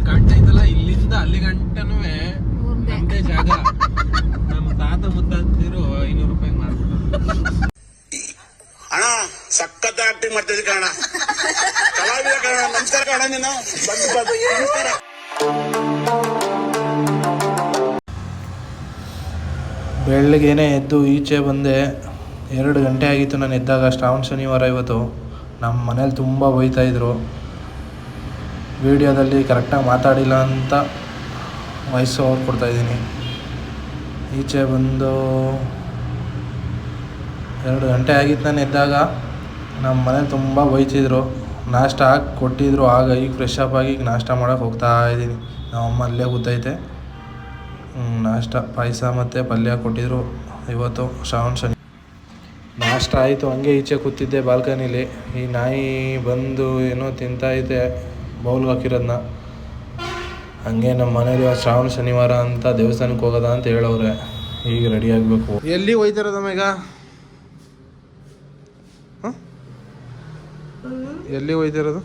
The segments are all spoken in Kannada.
ಇಲ್ಲಿ ಕಾಣ್ತೈತಲ್ಲ, ಇಲ್ಲಿಂದ ಅಲ್ಲಿ ಗಂಟನೂ ನಮ್ದೇ ಜಾಗ. ನಮ್ಮ ತಾತ ಮುತ್ತಾತಿರು 500 ರೂಪಾಯಿ ಮಾರ್ಬಿಟ್ಟು. ಅಣ್ಣ ಸಖತ್ ಆಕ್ಟಿಂಗ್ ಮಾಡ್ತಿದ್ದೆ ಕಣ, ಕಲಾವಿದ ಕಣ. ನಮಸ್ಕಾರ ಕಣ, ನೀನು ನಮಸ್ಕಾರ. ಬೆಳಗ್ಗೆನೇ ಎದ್ದು ಈಚೆ ಬಂದೆ. 2 ಗಂಟೆ ಆಗಿತ್ತು ನಾನು ಎದ್ದಾಗ. ಶ್ರಾವಣ ಶನಿವಾರ ಇವತ್ತು. ನಮ್ಮ ಮನೇಲಿ ತುಂಬ ಬೈತಾಯಿದ್ರು, ವೀಡಿಯೋದಲ್ಲಿ ಕರೆಕ್ಟಾಗಿ ಮಾತಾಡಿಲ್ಲ ಅಂತ ವಾಯ್ಸ್ ಓವರ್ ಕೊಡ್ತಾಯಿದ್ದೀನಿ. ಈಚೆ ಬಂದು 2 ಗಂಟೆ ಆಗಿತ್ತು ನಾನು ಎದ್ದಾಗ. ನಮ್ಮ ಮನೇಲಿ ತುಂಬ ಬೈತಿದ್ರು. ನಾಷ್ಟ ಹಾಕಿ ಕೊಟ್ಟಿದ್ರು. ಆಗ ಈಗ ಫ್ರೆಶ್ ಅಪ್ ಆಗಿ ಈಗ ನಾಷ್ಟ ಮಾಡೋಕ್ಕೆ ಹೋಗ್ತಾಯಿದ್ದೀನಿ. ನಮ್ಮಮ್ಮ ಅಲ್ಲೇ ಕೂತೈತೆ. ನಾಷ್ಟ ಪಾಯಸ ಮತ್ತು ಪಲ್ಯ ಕೊಟ್ಟಿದ್ರು ಇವತ್ತು ಶ್ರಾವಣ ಶನಿ. ನಾಷ್ಟ ಆಯಿತು, ಹಂಗೆ ಈಚೆ ಕೂತಿದ್ದೆ ಬಾಲ್ಕನಿಲಿ. ಈ ನಾಯಿ ಬಂದು ಏನೋ ತಿಂತಾಯಿದೆ ಬೌಲ್ಗೆ ಹಾಕಿರೋದನ್ನ. ಹಂಗೆ ನಮ್ಮ ಮನೇಲಿ ಶ್ರಾವಣ ಶನಿವಾರ ಅಂತ ದೇವಸ್ಥಾನಕ್ಕೆ ಹೋಗೋದ ಅಂತ ಹೇಳವ್ರೆ. ಈಗ ರೆಡಿ ಆಗಬೇಕು. ಎಲ್ಲಿ ಹೋಯ್ತಿರೋದಮ್ಮ ಈಗ? ಎಲ್ಲಿ ಹೋಯ್ತಿರೋದು?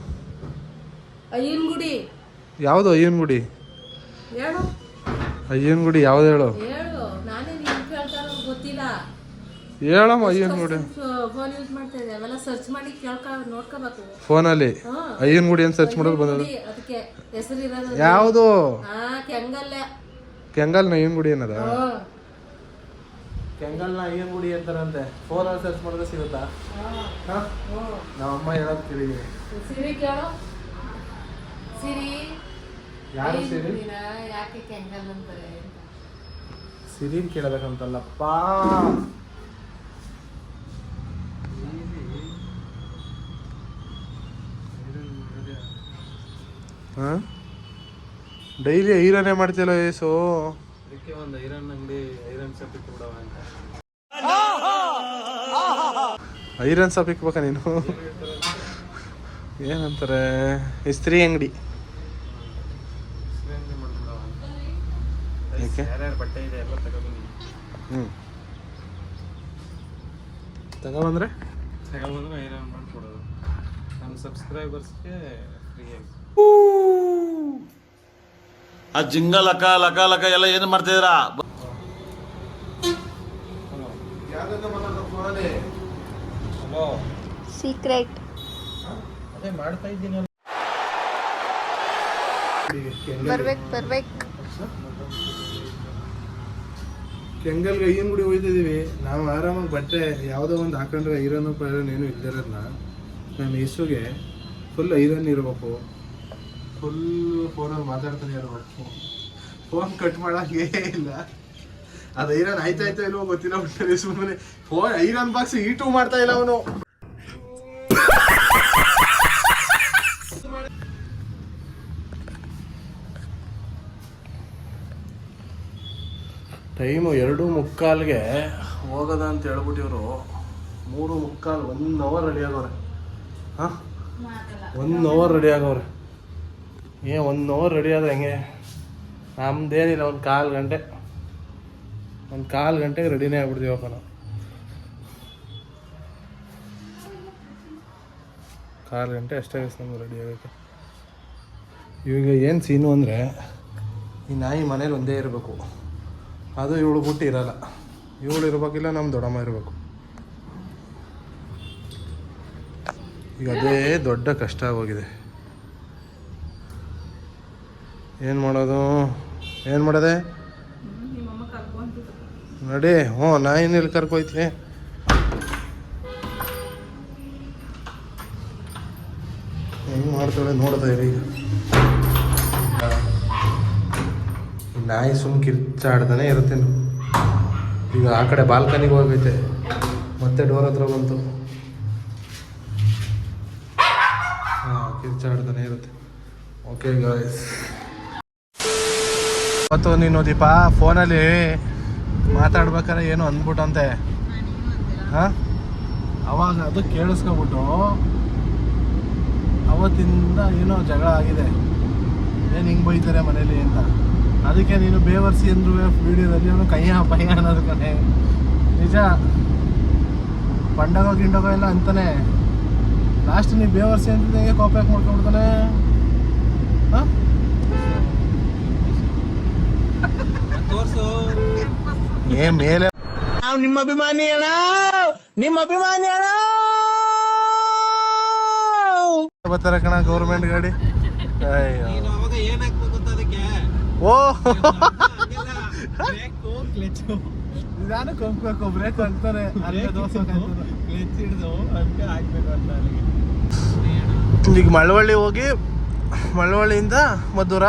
ಅಯ್ಯನ ಗುಡಿ. ಯಾವುದು ಅಯ್ಯನ ಗುಡಿ? ಅಯ್ಯನ ಗುಡಿ ಯಾವ್ದು ಹೇಳು? ನಾನೇ ನೀನು ಕೇಳ್ತಾರ ಗೊತ್ತಿಲ್ಲ. ಹೇಳಮ್ಮ ಅಯ್ಯನ ಗುಡಿ. ಫೋನ್ ಯೂಸ್ ಮಾಡ್ತಾ ಇದ್ದೆ, ಅವೆಲ್ಲ ಸರ್ಚ್ ಮಾಡಿ ನೋಡ್ಕೋಬೇಕು ಫೋನಲ್ಲಿ. ಅಯ್ಯನ ಗುಡಿ ಅಂತ ಸರ್ಚ್ ಮಾಡೋದು ಬಂದದ. ಅದಕ್ಕೆ ಹೆಸರು ಇರೋದು ಯಾವುದು? ಕೆಂಗಲ್ಲೆ. ಕೆಂಗಲ್ನ ಅಯ್ಯನ ಗುಡಿ ಏನದ? ಕೆಂಗಲ್ನ ಅಯ್ಯನ ಗುಡಿ ಅಂತಾರಂತೆ. ಫೋನಲ್ಲಿ ಸರ್ಚ್ ಮಾಡಿದ್ರೆ ಸಿಗುತ್ತಾ? ನಮ್ಮಮ್ಮ ಹೇಳೋದು ಕೇಳಿದ್ದೀನಿ. ಸಿರಿ ಕೇಳು. ಸಿರಿ ಯಾರು ಸಿರಿ? ಯಾಕೆ ಕೆಂಗಲ್ ಅಂತಾರೆ? ಸಿರಿನ್ ಕೇಳಬೇಕಂತಲ್ಲಪ್ಪ. ಡೈಲಿ ಐರನ್ನೇ ಮಾಡ್ತಿಲ್ಲ ಏಸು. ಅದಕ್ಕೆ ಒಂದು ಐರನ್ ಅಂಗಡಿ, ಐರನ್ ಶಾಪ್ ಇಟ್ಬಿಡವ ಅಂತ. ಐರನ್ ಶಾಪ್ ಇಕ್ಬೇಕಾ ನೀನು? ಏನಂತಾರೆ, ಇಸ್ತ್ರಿ ಅಂಗಡಿ. ಬಟ್ಟೆ ಇದೆ ಎಲ್ಲ ತಗೊಬಂದು. ತಗೊಬಂದ್ರೆ ಐರನ್ ಮಾಡ್ಕೊಡೋದು ನಮ್ಮ ಸಬ್ಸ್ಕ್ರೈಬರ್ಸ್ಗೆ ಫ್ರೀಯಾಗಿ. ಆ ಜಿಂಗ ಲಕ ಲಕ ಲಕ ಎಲ್ಲ ಏನು ಮಾಡ್ತಿದ್ದೀರಾ? ಸೀಕ್ರೆಟ್ ಅದೇ ಮಾಡ್ತಾ ಇದ್ದೀನಿ. ಬರ್ಬೇಕು. ಕೆಂಗಲ್ಗೆ ಅಯ್ಯನ ಗುಡಿ ಹೋಗ್ತಿದ್ದೀವಿ ನಾವು. ಆರಾಮಾಗಿ ಬಟ್ಟೆ ಯಾವುದೋ ಒಂದು ಹಾಕೊಂಡ್ರೆ ಐರನ್ನು ಪೈರನ್ ಏನು ಇಲ್ದಿರೋದನ್ನ ನನ್ನ ಇಸುಗೆ ಫುಲ್ ಐರನ್ ಇರಬೇಕು. ಫುಲ್ ಫೋನಲ್ಲಿ ಮಾತಾಡ್ತಾನೆ ಇರಬೇಕು. ಫೋನ್ ಕಟ್ ಮಾಡೋಂಗೇ ಇಲ್ಲ. ಅದು ಐರನ್ ಆಯ್ತಾಯ್ತಾ ಇಲ್ವೋ ಗೊತ್ತಿಲ್ಲ. ಬಿಟ್ಟರೆ ಸುಮ್ಮನೆ ಫೋನ್ ಐರನ್ ಬಾಕ್ಸ್ ಈಟು ಮಾಡ್ತಾ ಇಲ್ಲ ಅವನು. ಟೈಮು 2:45ಗೆ ಹೋಗೋದ ಅಂತ ಹೇಳ್ಬಿಟ್ಟಿವರು. 3:45, 1 ಅವರ್ ರೆಡಿ ಆಗವ್ರೆ. 1 ಅವರ್ ರೆಡಿ ಆಗವ್ರೆ. 1 ಅವರ್ ರೆಡಿ ಆದ್ರೆ ಹೆಂಗೆ? ನಮ್ದೇನಿಲ್ಲ, ಒಂದು 1/4 ಗಂಟೆಗೆ ರೆಡಿನೇ ಆಗ್ಬಿಡ್ತೀವಪ್ಪ ನಾವು. 1/4 ಗಂಟೆ ಅಷ್ಟೇ ನಮ್ಗೆ ರೆಡಿ ಆಗೋಕ್ಕೆ. ಇವಾಗ ಏನು ಸೀನು ಅಂದರೆ, ಈ ನಾಯಿ ಮನೇಲಿ ಒಂದೇ ಇರಬೇಕು. ಅದು ಇವಳು ಬಿಟ್ಟು ಇರಲ್ಲ. ಇವಳು ಇರಬೇಕಿಲ್ಲ, ನಮ್ಮ ದೊಡ್ಡಮ್ಮ ಇರಬೇಕು. ಈಗ ಅದೇ ದೊಡ್ಡ ಕಷ್ಟ ಆಗೋಗಿದೆ. ಏನು ಮಾಡೋದು? ಏನು ಮಾಡೋದೆ? ನಡಿ. ನಾಯಿನಲ್ಲಿ ಕರ್ಕೊಯ್ತೀನಿ. ಹೆಂಗೆ ಮಾಡ್ತಾಳೆ ನೋಡ್ತಾ ಇರಿ. ಈಗ ನಾಯಿ ಸುಮ್ಮನೆ ಕಿರ್ಚಾಡ್ತಾನೆ ಇರುತ್ತೆ. ಈಗ ಆ ಕಡೆ ಬಾಲ್ಕನಿಗೆ ಹೋಗೈತೆ, ಮತ್ತೆ ಡೋರ್ ಹತ್ರ ಬಂತು. ಕಿರ್ಚಾಡ್ತಾನೆ ಇರುತ್ತೆ. ಓಕೆ ಗಾಯ್ಸ್, ಇವತ್ತು ನೀನು ದೀಪ ಫೋನಲ್ಲಿ ಮಾತಾಡ್ಬೇಕಾದ್ರೆ ಏನು ಅಂದ್ಬಿಟ್ಟಂತೆ. ಅವಾಗ ಅದು ಕೇಳಿಸ್ಕೊಬಿಟ್ಟು ಅವತ್ತಿಂದ ಏನೋ ಜಗಳ ಆಗಿದೆ. ಏನು ಹಿಂಗೆ ಬೈತಾರೆ ಮನೇಲಿ ಅಂತ. ಅದಕ್ಕೆ ನೀನು ಬೇವರ್ಸಿ ಅಂದ್ರು ವಿಡಿಯೋದಲ್ಲಿ ಅವನು ಕೈಯ ಪಯ್ಯ ಅನ್ನೋದು ಕಣೆ. ನಿಜ, ಪಂಡಗೋ ಗಿಂಡಗೋ ಎಲ್ಲ ಅಂತಾನೆ. ಲಾಸ್ಟ್ ನೀವು ಬೇವರ್ಸಿ ಅಂತಿದ್ದಂಗೆ ಕಾಪಿ ಹಾಕಿ ಮಾಡ್ಕೊಂಡ್ಬಿಡ್ತಾನೆ. ಹಾಂ ಮೇಲೆ ನಿಮ್ಮ ಅಭಿಮಾನಿ ಅಣ್ಣ, ನಿಮ್ಮ ಅಭಿಮಾನಿ ಅಣ್ಣ. ಬರ್ತಾರೆ ಕಣ ಗೌರ್ಮೆಂಟ್ ಗಾಡಿ. ಅಯ್ಯೋ ನೀನು ಅವಾಗ ಏನಾಗ್ಬೇಕು ಅಂತ ಅದಕ್ಕೆ ಓ ನಾನು ಕೊಂಬ್ಬೇಕು ಬ್ರೇಕ್ ಅಂತಾರೆ ಕ್ಲಚ್ ಹಿಡಿದು ಅದಕ್ಕೆ ಹಾಕ್ಬೇಕು ಅಂತ ಅಲ್ಲಿಗೆ. ಈಗ ಮಳವಳ್ಳಿ ಹೋಗಿ ಮಳವಳ್ಳಿಯಿಂದ ಮದ್ದೂರ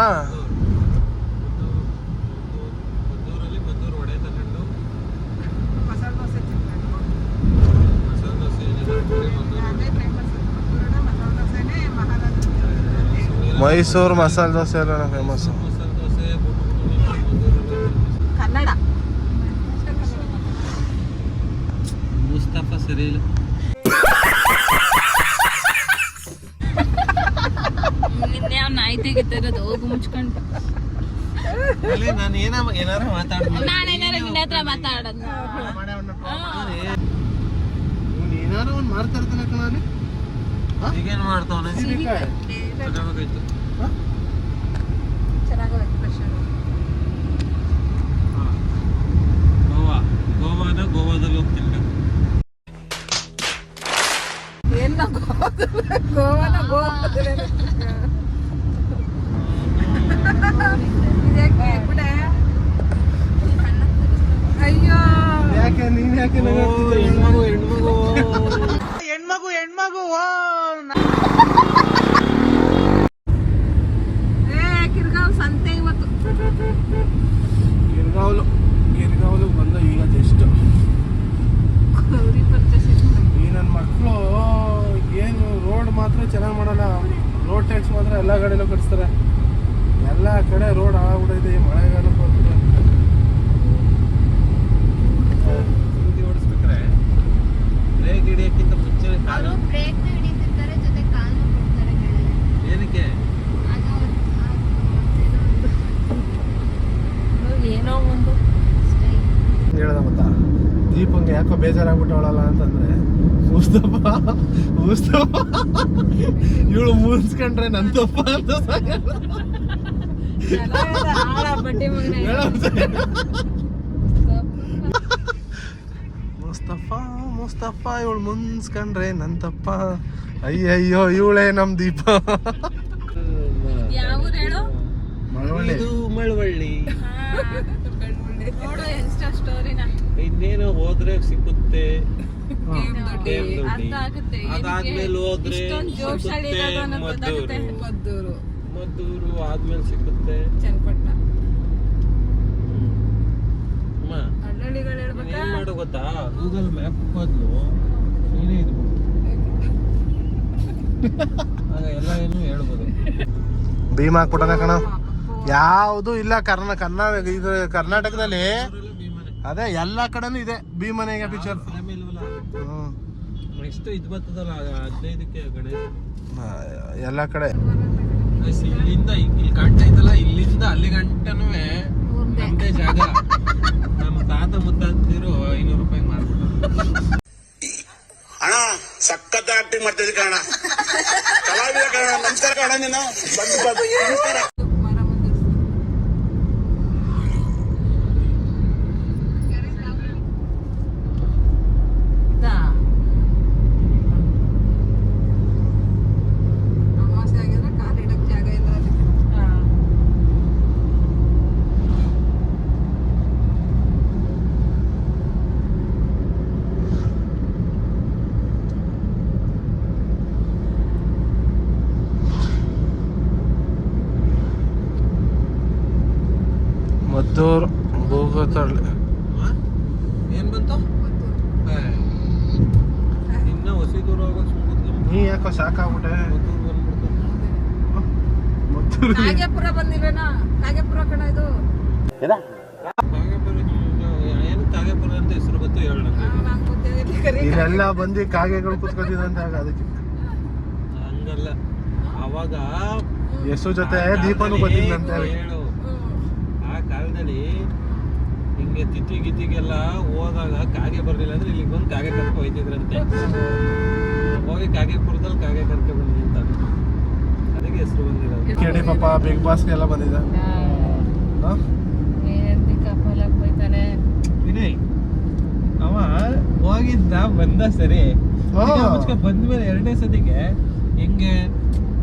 ಮದ್ದೂರಲ್ಲಿ ಮದ್ದೂರು ವಡೆ ತಗೊಂಡು ಮಸಾಲೆ ದೋಸೆ ಮೈಸೂರು ಮಸಾಲೆ ದೋಸೆ ಎಲ್ಲ ಫೇಮಸ್. ಮಸಾಲೆ ದೋಸೆ ಕನ್ನಡ ಮುಸ್ತಫಾ ಸರಿ ಇಲ್ಲ. ನಿನ್ನೆ ನಾಯಿ ತೆಗಿತಿರೋದು ಹೋಗು ಮುಚ್ಕೊಂಡು. ಅಲ್ಲಿ ನಾನು ಏನಾರು ಮಾತಾಡ್ತೀನಿ. ನಾನೇನಾರ ನಿನ್ನ ಹತ್ರ ಮಾತಾಡೋದು. ಏನಾರು ಒಂದು ಮಾಡ್ತಾ ಇರ್ತಾನೆ ಕಣ ಅಲ್ಲಿ. ಈಗೇನು ಮಾಡ್ತಾವನೆ ತಗೋಬೇಕಾಯ್ತು. ಗೋವಾದಲ್ಲಿ ಹೋಗಿ ತಿನ್ಬೇಕು. ಅಯ್ಯೋ ಯಾಕೆ ನೀನ್ ಯಾಕೆ ಹೆಣ್ಮಗು ಹೆಣ್ಮಗು ಕಿರ್ಗಾವ್ ಸಂತೆ ಇವತ್ತು. ಗಿರ್ಗಾವ್ಲು ಬಂದ ಈಗ ಜಸ್ಟ್. ಗೌರಿ ಪರ್ಚೇಸ್ ಈ ನನ್ನ ಮಕ್ಕಳು ಏನು ರೋಡ್ ಮಾತ್ರ ಚೆನ್ನಾಗಿ ಮಾಡಲ್ಲ, ರೋಡ್ ಟ್ಯಾಕ್ಸ್ ಮಾತ್ರ ಎಲ್ಲ ಕಡೆಯಲ್ಲೂ ಕಟ್ಸ್ತಾರೆ. ಎಲ್ಲ ಕಡೆ ರೋಡ್ ಆಗ್ಬಿಡೈತೆ ಈ ಮಳೆಗಾಲಕ್ಕೆ ಹೋಗ್ತದೆ. ಹಿಂದಿ ಓಡಿಸ್ಬೇಕಾರೆ ಬ್ರೇಕ್ ಹಿಡಿಯೋಕ್ಕಿಂತ ಮುಂಚೆ ಕಾಲು ಬ್ರೇಕ್ ಹಿಡಿತಿರ್ತಾರೆ, ಜೊತೆ ಕಾಲು ಕೊಡ್ತಾರೆ ಕೆಳಗೆ. ಏನಕ್ಕೆ ಏನೋ ಒಂದು ಹೇಳ್ದ ಗೊತ್ತಾ, ದೀಪಂಗೆ ಯಾಕೋ ಬೇಜಾರಾಗ್ಬಿಟ್ಟವಳಲ್ಲ ಅಂತಂದ್ರೆ ಮುಸ್ತಫ ಇವಳು ಮುನ್ಸ್ಕೊಂಡ್ರೆ ನನ್ ತಪ್ಪ ಅಂತ ಬಡ್ಡಿ ಮಗನೇ. ಮುಸ್ತಫ ಇವಳು ಮುನ್ಸ್ಕೊಂಡ್ರೆ ನನ್ ತಪ್ಪ. ಅಯ್ಯಯ್ಯೋ ಇವಳೇ ನಮ್ ದೀಪ. ಯಾವ ಊರು ಹೇಳು? ಮಳವಳ್ಳಿ. ಇದು ಮಳವಳ್ಳಿ. ನೋಡು ಇನ್ಸ್ಟಾ ಸ್ಟೋರಿನ. ಇನ್ನೇನು ಹೋದ್ರೆ ಸಿಕ್ಕುತ್ತೆ. ಅರ್ಥ ಆಗುತ್ತೆ. ಅದಾದ್ಮೇಲೆ ಹೋದ್ರೆ ಇಷ್ಟೊಂದು ಜೋಶಾಲಿ ಇರೋದು ಅನ್ನೋದು ಗೊತ್ತಾಗುತ್ತೆ. ಮದ್ದೂರು ಮದ್ದೂರು ಆದ್ಮೇಲೆ ಸಿಕ್ಕುತ್ತೆ ಚನ್ನಪಟ್ಟಣ ಅಮ್ಮ. ಹಳ್ಳಿಗಳು ಹೇಳ್ಬೇಕಾ? ಏನ್ ಮಾಡು ಗೊತ್ತಾ, ಗೂಗಲ್ ಮ್ಯಾಪ್ ಬದಲು ನೀನೇ ಇದು ಆಗ ಎಲ್ಲ ಏನು ಹೇಳ್ಬೋದು. ಭೀಮ್ ಹಾಕ್ಬಿಟ್ಟನ ಕಣ. ಯಾವುದು ಇಲ್ಲ ಇದು ಕರ್ನಾಟಕದಲ್ಲಿ ಅದೇ ಎಲ್ಲ ಕಡೆನೂ ಇದೆ ಭೀಮನೆಗೆ ಪಿಕ್ಚರ್. ಎಷ್ಟು ಇದು ಬರ್ತದಲ್ಲ 15ಕ್ಕೆ ಗಣೇಶ ಎಲ್ಲ ಕಡೆ. ಇಲ್ಲಿಂದ ಇಲ್ಲಿ ಕಾಣ್ತಾ ಇತ್ತಲ್ಲ, ಇಲ್ಲಿಂದ ಅಲ್ಲಿ ಗಂಟನೂ ನಮ್ದೇ ಜಾಗ. ನಮ್ಮ ತಾತ ಮುತ್ತಾಂತಿರು 500 ರೂಪಾಯಿ ಮಾರ್ಬಿಟ್ಟು. ಅಣ್ಣ ಸಖತ್ ಆಕ್ಟಿಂಗ್ ಮಾಡ್ತಿದ್ದೆ ಕಣ, ಕಲಾವಿದ ಕಣ. ನಮಸ್ಕಾರ ಕಣ, ನೀನು ನಮಸ್ಕಾರ. ಮದ್ದೂರು ಭೂಗತಳ್ಳಿ. ಏನ್ ಬಂತು ಇನ್ನ ಹೊಸಿ ದೂರ ಹೋಗೋದು ಸುಮ್ಮನೆ. ನೀ ಯಾಕೋ ಸಾಕಾಗ್ಬಿಟ್ಟೆ. ಮದ್ದೂರು ಕಾಗೇಪುರ ಬಂದಿಲ್ವೇನಾ? ಕಾಗೇಪುರ ಕಣ ಇದು. ಕಾಗೇಪುರ ಏನು ಕಾಗೇಪುರ ಅಂತ ಹೆಸರು ಗೊತ್ತು ಹೇಳ. ನಂಗೆ ಗೊತ್ತಿಲ್ಲ. ಇಲ್ಲೆಲ್ಲ ಬಂದು ಕಾಗೆಗಳು ಕುತ್ಕೊತಿದಂತೆ ಅದಕ್ಕೆ. ಹಂಗಲ್ಲ, ಅವಾಗ ಯಶು ಜೊತೆ ದೀಪನು ಬಂದಿದ್ದಂತೆ. ಹೇಳು, ಆ ಕಾಲದಲ್ಲಿ ಹಿಂಗೆ ತಿಥಿ ಗಿತಿಗೆಲ್ಲ ಹೋದಾಗ ಕಾಗೆ ಬರ್ಲಿಲ್ಲ ಅಂದ್ರೆ ಇಲ್ಲಿಗೆ ಬಂದು ಕಾಗೆ ಕರ್ಕೊ ಹೋಯ್ತಿದ್ರಂತೆ. ಹೋಗಿ ಕಾಗೆಪುರದಲ್ಲಿ ಕಾಗೆ ಕರ್ಕೊ ಬಂದಿ ಅಂತ ಅದಕ್ಕೆ ಹೆಸರು ಬಂದಿರೋದು. ಕೇಳಿ ಪಾಪ ಬಿಗ್ ಬಾಸ್ಗೆಲ್ಲ ಬಂದಿದ್ದ. ಕಪಲ ಹೋಯ್ತಾನೆ. ವಿನಯ್ ಅವ ಹೋಗಿದ್ದ ಬಂದ ಸರಿ ಹಾ. ಬಂದ್ಮೇಲೆ 2ನೇ ಸತಿಗೆ ಹೆಂಗೆ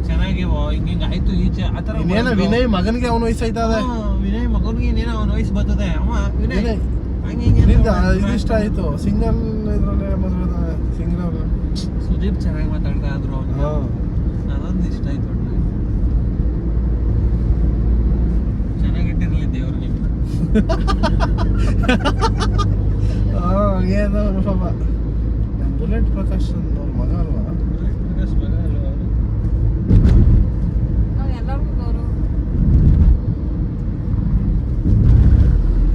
ಚೆನ್ನಾಗಿ ಹಿಂಗ ಆಯ್ತು ಈಚೆ ಆತರ ಇನ್ನೇನ ವಿನಯ್ ಮಗನಿಗೆ ಅವನ ವಯಸ್ಸು ಆಯ್ತದೆ. ವಿನಯ್ ಮಗನಿಗೆ ಇನ್ನೇನೋ ಅವನ ವಯಸ್ಸು ಬರ್ತದೆ. ಅವ ವಿನಯ್ ವಿನಯ್ ಹಂಗೆ ಹಿಂಗೆ ನಿಂದ ಅಂತ ಇದಿಷ್ಟ ಆಯ್ತು ಸಿಂಗಲ್ ಇದ್ರಲ್ಲೇ ಮದುವೆ ಸಿಂಗಲ್. ಸುದೀಪ್ ಚೆನ್ನಾಗಿ ಮಾತಾಡ್ತಾ ಇದ್ರು ಅವ್ನು. ಅದೊಂದು ಇಷ್ಟ ಆಯ್ತು ಒಟ್ಟು. ಚೆನ್ನಾಗಿಟ್ಟಿರ್ಲಿ ದೇವ್ರು ನಿಮ್ನ. ಏನೋ ಪಾಪ ನಮ್ಮ ಬುಲೆಟ್ ಪ್ರಕಾಶ್ ಅವ್ರ ಮಗ ಅಲ್ವಾ? ಪ್ರಕಾಶ್ ಮಗ ಅಲ್ವಾ ಅವ್ನು? ನಾವು ಎಲ್ಲರಿಗೂ ಗೌರವ.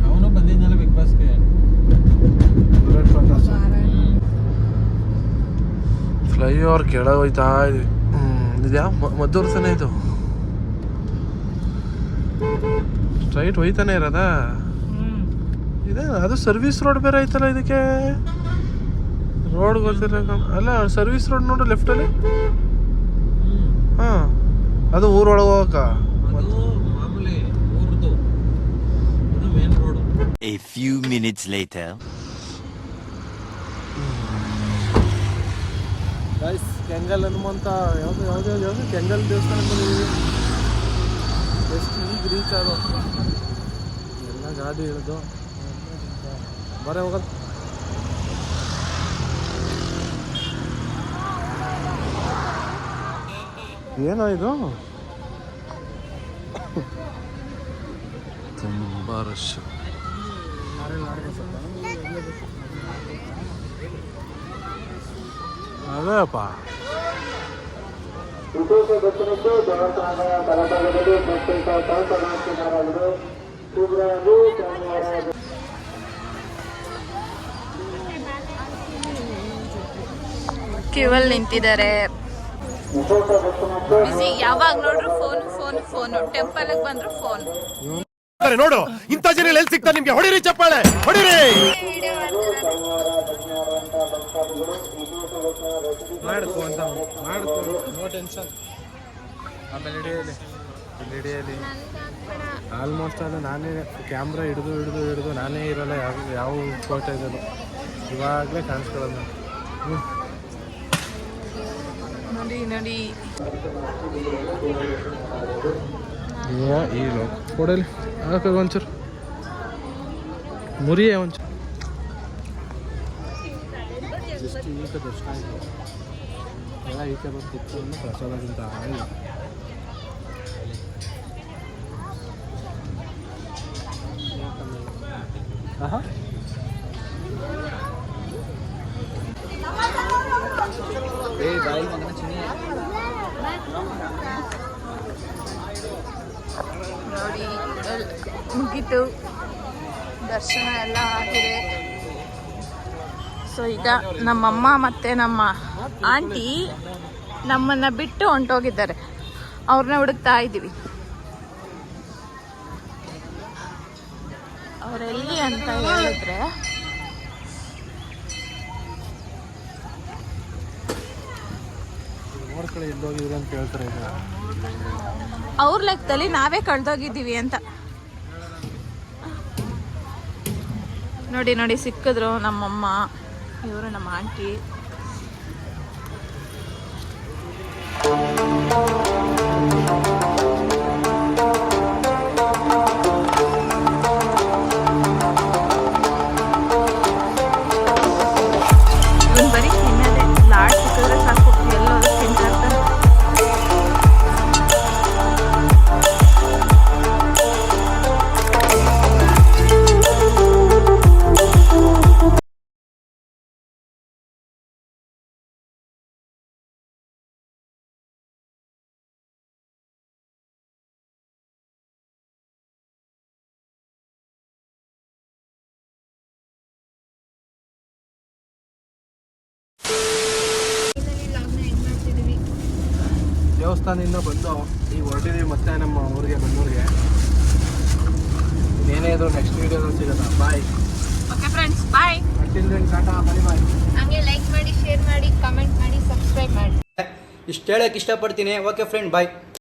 ಅವನು ಬಂದಿದ್ನಲ್ಲ ಬಿಗ್ ಬಾಸ್ಗೆ. ಬುಲೆಟ್ ಪ್ರಕಾಶ್ ಫ್ಲೈಓವರ್ ಕೆಳಗೆ ಹೋಯ್ತಾ ಇದ್ವಿ. ಇದ್ಯಾ ಮದ್ದೂರ್ಸನೇ ಇದು ಸ್ಟ್ರೈಟ್ ಹೋಯ್ತಾನೆ ಇರೋದಾ? ಇದೆ ಅದು ಸರ್ವಿಸ್ ರೋಡ್ ಬೇರೆ ಐತಲ್ಲ ಇದಕ್ಕೆ. ರೋಡ್ ಗೊತ್ತಿಲ್ಲ ಅಲ್ಲ, ಸರ್ವಿಸ್ ರೋಡ್ ನೋಡು ಲೆಫ್ಟಲ್ಲಿ. ಹಾಂ ಅದು ಊರೊಳಗೆ ಹೋಗಕ್ಕ. ಅದು ಮಾಮೂಲಿ ಊರ್ದು, ಇದು main road. A few minutes later. Guys Kengal Hanumantha ಯಾವುದು ಕೆಂಗಲ್ ದೇವಸ್ಥಾನ ಬಂದಿದ್ದೀವಿ. ಎಷ್ಟು ಈಗ ರೀಚ್ ಆಗೋ ಎಲ್ಲ ಗಾಡಿ ಇಳಿದು ಬರೇ ಹೋಗೋದು. ಏನೋ ಇದು ತುಂಬ ರಶ್. ಅದೇಪ್ಪ ಕ್ಯೂವಲ್ಲಿ ನಿಂತಿದ್ದಾರೆ. ಬಿಸಿ, ಯಾವಾಗ ನೋಡ್ರು ಫೋನ್. ಟೆಂಪಲ್ಗೆ ಬಂದ್ರು ಫೋನ್. ನೋಡು ಇಂಥ ಜನ ಎಲ್ಲಿ ಸಿಗ್ತಾರೆ ನಿಮ್ಗೆ? ಹೊಡಿರಿ ಚಪ್ಪಾಳೆ ಹೊಡಿರಿ. ಮಾಡ್ಕೊ ಅಂತ ಮಾಡ್ಕೊ, ನೋ ಟೆನ್ಷನ್. ಆಮೇಲೆ ಹಿಡಿಯಲಿ ಆಲ್ಮೋಸ್ಟ್ ಅದು ನಾನೇ ಕ್ಯಾಮ್ರಾ ಹಿಡಿದು ನಾನೇ ಇರೋಲ್ಲ. ಯಾವ ಫೋಟೋ ಇದೆಲ್ಲ ಇವಾಗಲೇ ಕಾಣಿಸ್ಕೊಳ್ಳೋದು. ನೋಡಿ ಈ ಕೊಡಲಿ ಹಾಕ ಒಂಚೂರು ಮುರಿಯೇ ಒಂಚೂರು. ಜಸ್ಟ್ ಈಗ ದರ್ಶನ ಆಯಿತು. ಎಲ್ಲ ಈಚೆ ಬಂದು ಕುತ್ಕೊಂಡು ಪ್ರಸಾದಕ್ಕಿಂತ ಆಗಿ ನೋಡಿ ಮುಗೀತು, ದರ್ಶನ ಎಲ್ಲ ಆಗಿದೆ. ಸೊ ಈಗ ನಮ್ಮಮ್ಮ ಮತ್ತು ನಮ್ಮ ಆಂಟಿ ನಮ್ಮನ್ನು ಬಿಟ್ಟು ಹೊಂಟೋಗಿದ್ದಾರೆ. ಅವ್ರನ್ನ ಹುಡುಕ್ತಾ ಇದ್ದೀವಿ. ಅವರೆಲ್ಲಿ ಅಂತ ಹೇಳಿದ್ರೆ ನೋಡ್ಕೊಳ್ಳಿ ಎಲ್ಲೋಗಿದ್ರು ಅಂತ ಕೇಳ್ತಾರೆ. ಈಗ ಅವ್ರ ಲೆಕ್ಕದಲ್ಲಿ ನಾವೇ ಕಳೆದೋಗಿದ್ದೀವಿ ಅಂತ. ನೋಡಿ ಸಿಕ್ಕಿದ್ರು ನಮ್ಮಮ್ಮ, ಇವರು ನಮ್ಮ ಆಂಟಿ. ಇವನ್ ಬರೀ ತಿನ್ನೋದೇ, ಲಾಡ್ ಸಿಕ್ಕಿದ್ರೆ ಸಾಕು ಎಲ್ಲರೂ ತಿಂತಾ ಇರ್ತಾರೆ. ದೇವಸ್ಥಾನದಿಂದ ಬಂದು ಈಗ ಹೊರಟಿದ್ದೀವಿ ಮತ್ತೆ ನಮ್ಮ ಊರಿಗೆ ಬೆಂಗಳೂರಿಗೆ. ಏನೇ ಇದ್ರು ನೆಕ್ಸ್ಟ್ ವೀಡಿಯೋದಲ್ಲಿ ಸಿಗೋಣ. ಬಾಯ್. ಓಕೆ ಫ್ರೆಂಡ್ಸ್, ಬಾಯ್. ಅಂಟಿಲ್ ದೆನ್ ಟಾಟಾ, ಬಾಯ್. ಹಂಗೆ ಲೈಕ್ ಮಾಡಿ, ಶೇರ್ ಮಾಡಿ, ಕಮೆಂಟ್ ಮಾಡಿ, ಸಬ್ಸ್ಕ್ರೈಬ್ ಮಾಡಿ. ಇಷ್ಟು ಹೇಳಕ್ಕೆ ಇಷ್ಟಪಡ್ತೀನಿ. ಓಕೆ ಫ್ರೆಂಡ್, ಬಾಯ್.